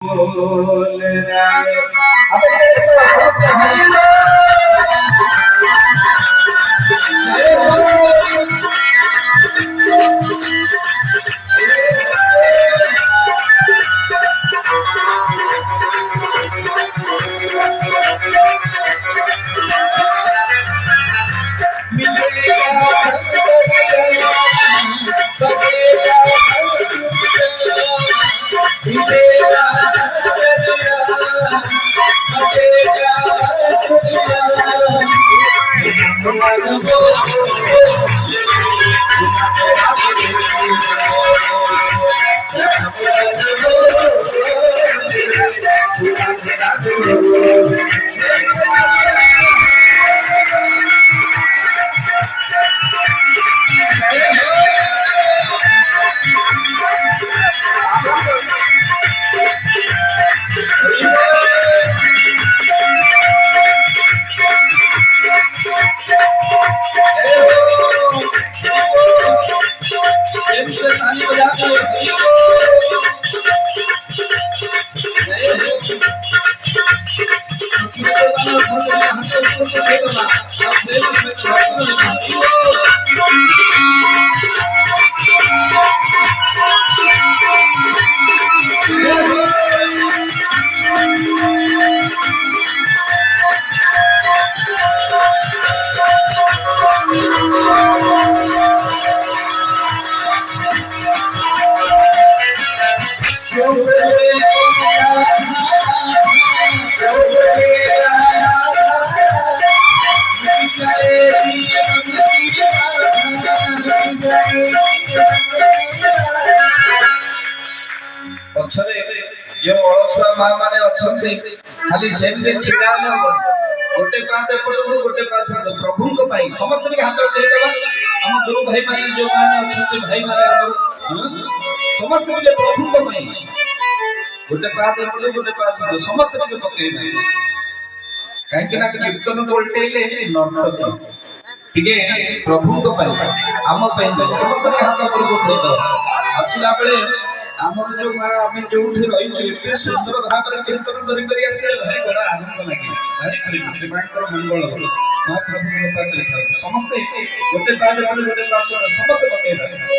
बोल रहे पछरे जो अलसुआ मां माने अछंती खाली सेमते छिड़ा न गोटे पाते पड़ो गोटे पास प्रभु को पाई समस्त के हाथ दे देबा हम गुरु भाई माने जो माने अछंती भाई माने हमर समस्त के प्रभु को पाई गोटे पाते पड़ो गोटे पास समस्त के पकई भाई काहे कि ना कीर्तन बोलटेले नर्तक ठीक है प्रभु को पाई हम पाई समस्त के हाथ पर उठे दो आसिला बेले आमर जो आम जो रही सुंदर भाव में कीर्तन करी आसे भारी बड़ा आनंद लगे भारी खुशी मंगल महाप्रभु समस्ते गोटे पास समस्त पकड़